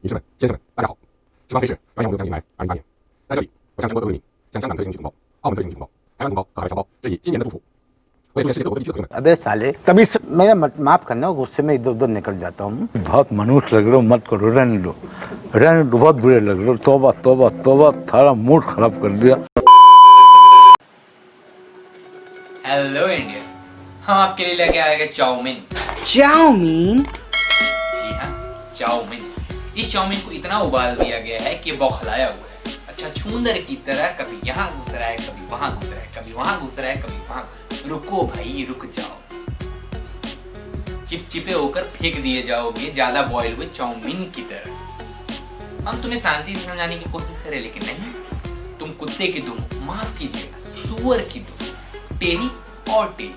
女士们、先生们，大家好！时光飞逝，转眼我们又将迎来2008年。在这里，我向全国各位民向香港特区行同胞、澳门特区行同胞、台湾同胞和海外侨胞致以新年的祝福。我也祝愿世界各国地区的朋友们。 अबे साले कभी मेरा माफ करना, गुस्से में इधर उधर निकल जाता हूँ। बहुत मनुष्य लग रहे हो, मत करो, रहने दो, बहुत बुरे लग रहे हो। तौबा तौबा तौबा, थारा मूड खराब कर दिया। हेलो इंडिया, हम आपके लिए लेके आएंगे चाउमीन। चाउमीन? जी हाँ, चाउमीन। इस चाउमीन को इतना उबाल दिया गया है कि बौखलाया हुआ है। अच्छा, छूंदर की तरह कभी यहाँ घुस रहा है, कभी वहां घुस रहा है, कभी वहां घुस रहा है, कभी वहां। रुको भाई, रुक जाओ। चिपचिपे होकर फेंक दिए जाओगे ज्यादा बॉयल हुए चाउमीन की तरह। हम तुम्हें शांति से समझाने की कोशिश करें, लेकिन नहीं। तुम कुत्ते की दुम, माफ कीजिएगा, सुअर की दुम, टेरी और टेरी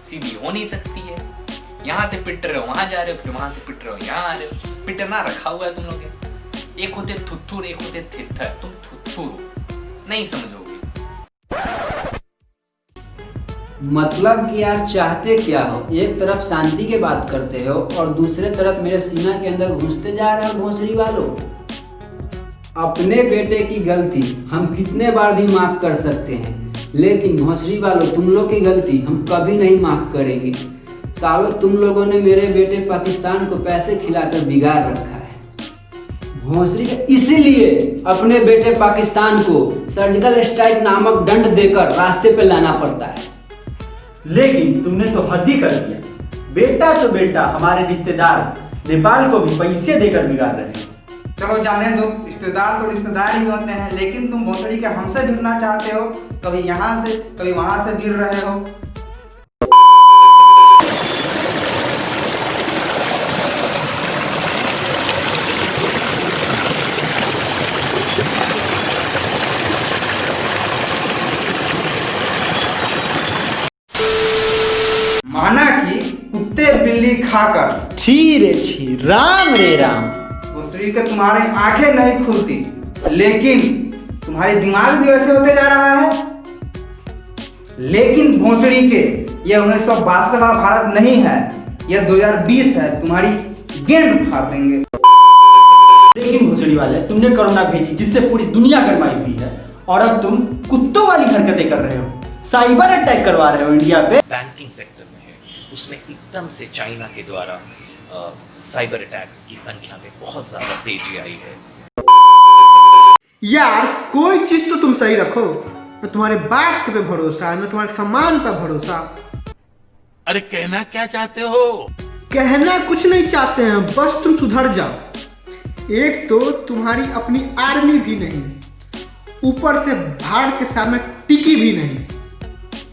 सीधी हो नहीं सकती है। यहाँ से पिट रहे हो वहां जा रहे हो, फिर वहां से पिट रहे हो यहाँ आ रहे हो। पिटना रखा हुआ है तुम लोग। एक होते थुथुर, एक होते थिथर। तुम थुथुर हो, नहीं समझोगे। मतलब कि यार चाहते क्या हो? एक तरफ शांति की बात करते हो और दूसरे तरफ मेरे सीना के अंदर घुसते जा रहे हो भोसड़ी वालों। अपने बेटे की गलती हम कितने बार भी माफ कर सकते हैं, लेकिन भोसड़ी वालों तुम लोग की गलती हम कभी नहीं माफ करेंगे। सालों तुम लोगों ने मेरे बेटे पाकिस्तान को पैसे खिलाकर बिगाड़ रखा है। भोसड़ी इसीलिए अपने बेटे पाकिस्तान को सर्जिकल स्ट्राइक नामक दंड देकर रास्ते पे लाना पड़ता है। लेकिन तुमने तो हद ही कर दिया। बेटा तो बेटा, हमारे रिश्तेदार नेपाल को भी पैसे देकर बिगाड़ रहे हैं। चलो जाने दो, रिश्तेदार तो रिश्तेदार ही होते हैं, लेकिन तुम भोसड़ी के हमसे जुड़ना चाहते हो। कभी यहाँ से कभी वहां से गिर रहे हो। माना कि कुत्ते बिल्ली खाकर छी रे छी, राम रे राम। भोसड़ी के तुम्हारी आंखें नहीं खुलती, लेकिन तुम्हारे दिमाग भी वैसे होते जा रहा है। लेकिन भोसड़ी के ये 1962 वाला भारत नहीं है, यह 2020 है। तुम्हारी गेंद फाड़ देंगे। लेकिन भोसड़ी वाले, तुमने कोरोना भेजी जिससे पूरी दुनिया गरमाई हुई है, और अब तुम कुत्तों वाली हरकतें कर रहे हो। साइबर अटैक करवा रहे हो इंडिया पे। बैंकिंग सेक्टर में है, उसमें एकदम से चाइना के द्वारा साइबर अटैक्स की संख्या में बहुत ज़्यादा तेजी आई है। यार कोई चीज तो तुम सही रखो। न तुम्हारे बात पे भरोसा, न तुम्हारे सम्मान पे भरोसा। अरे कहना क्या चाहते हो? कहना कुछ नहीं चाहते हैं, बस तुम सुधर जाओ। एक तो तुम्हारी अपनी आर्मी भी नहीं, ऊपर से भारत के सामने टिकी भी नहीं।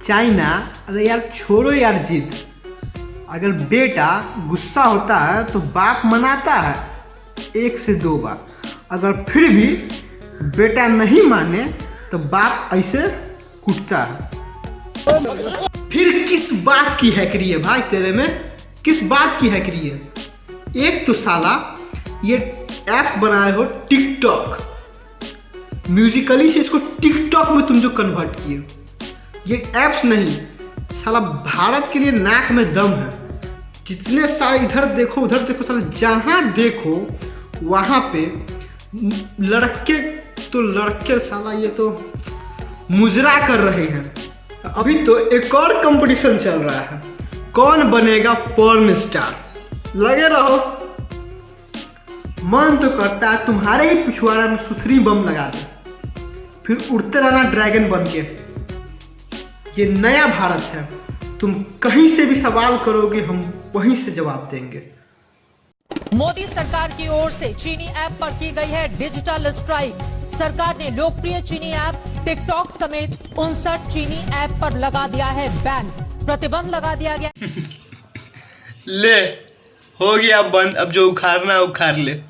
चाइना, अरे यार छोड़ो यार जिद। अगर बेटा गुस्सा होता है तो बाप मनाता है 1 से 2 बार। अगर फिर भी बेटा नहीं माने तो बाप ऐसे कूटता है। फिर किस बात की हैकरी है भाई तेरे में? किस बात की हैकरी है? एक तो साला ये एप्स बनाए हो टिकटॉक, म्यूजिकली से इसको टिकटॉक में तुम जो कन्वर्ट किए। ये एप्स नहीं, साला भारत के लिए नाक में दम है। जितने सारे इधर देखो उधर देखो, साला जहाँ देखो वहाँ पे लड़के तो लड़के, साला ये तो मुजरा कर रहे हैं। अभी तो एक और कंपटीशन चल रहा है, कौन बनेगा पॉर्न स्टार। लगे रहो। मन तो करता है तुम्हारे ही पिछवाड़ा में सुथरी बम लगा दे, फिर उड़ते रहना ड्रैगन बन के। ये नया भारत है, तुम कहीं से भी सवाल करोगे हम वहीं से जवाब देंगे। मोदी सरकार की ओर से चीनी ऐप पर की गई है डिजिटल स्ट्राइक। सरकार ने लोकप्रिय चीनी ऐप टिकटॉक समेत 59 चीनी ऐप पर लगा दिया है बैन, प्रतिबंध लगा दिया गया। ले हो गया बंद, अब जो उखाड़ना उखाड़ ले।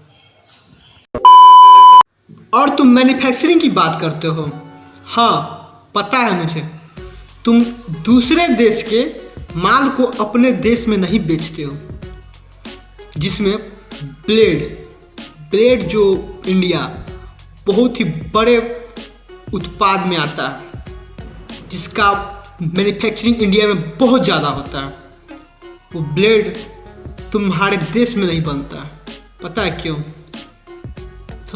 और तुम मैन्युफैक्चरिंग की बात करते हो। हाँ पता है मुझे, तुम दूसरे देश के माल को अपने देश में नहीं बेचते हो। जिसमें ब्लेड जो इंडिया बहुत ही बड़े उत्पाद में आता है, जिसका मैन्युफैक्चरिंग इंडिया में बहुत ज़्यादा होता है, वो ब्लेड तुम्हारे देश में नहीं बनता। पता है क्यों?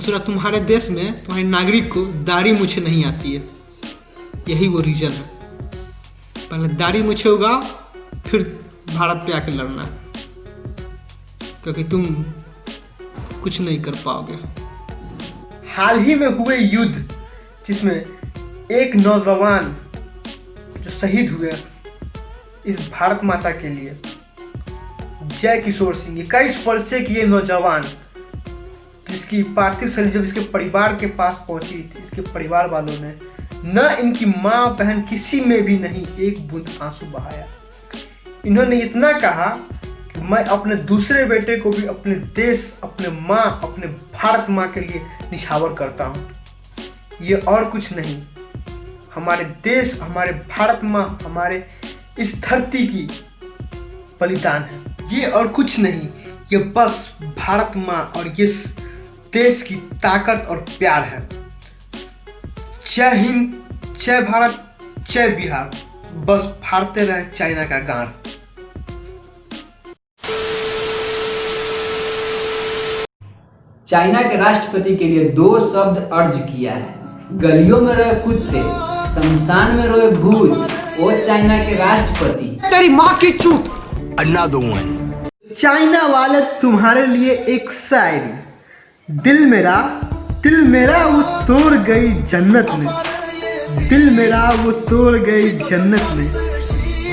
सोच रहा तुम्हारे देश में तुम्हारे नागरिक को दाढ़ी मूछे नहीं आती है, यही वो रीजन है। पहले दाढ़ी मूछे उगाओ, फिर भारत पे आके लड़ना, क्योंकि तुम कुछ नहीं कर पाओगे। हाल ही में हुए युद्ध जिसमें एक नौजवान जो शहीद हुए इस भारत माता के लिए, जय किशोर सिंह, 21 वर्षीय की ये नौजवान जिसकी पार्थिव शरीर जब इसके परिवार के पास पहुंची थी, इसके परिवार वालों ने न इनकी माँ बहन किसी में भी नहीं एक बूंद आंसू बहाया। इन्होंने इतना कहा कि मैं अपने दूसरे बेटे को भी अपने देश, अपने माँ, अपने भारत माँ के लिए निछावर करता हूँ। ये और कुछ नहीं, हमारे देश, हमारे भारत माँ, हमारे इस धरती की बलिदान है। ये और कुछ नहीं, ये बस भारत माँ और इस देश की ताकत और प्यार है। जय हिंद, जय भारत, जय बिहार। बस फाड़ते रहे चाइना का गांड। चाइना के राष्ट्रपति के लिए 2 शब्द अर्ज किया है। गलियों में रोए कुत्ते, शमशान में रोए भूत। वो चाइना के राष्ट्रपति, तेरी माँ की चूत। Another one. चाइना वाले तुम्हारे लिए एक शायरी, दिल मेरा वो तोड़ गई जन्नत में, दिल मेरा वो तोड़ गई जन्नत में,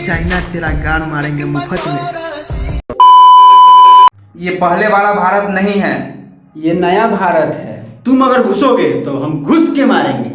चाइना तेरा गाड़ मारेंगे मुफ्त में। ये पहले वाला भारत नहीं है, ये नया भारत है। तुम अगर घुसोगे तो हम घुस के मारेंगे।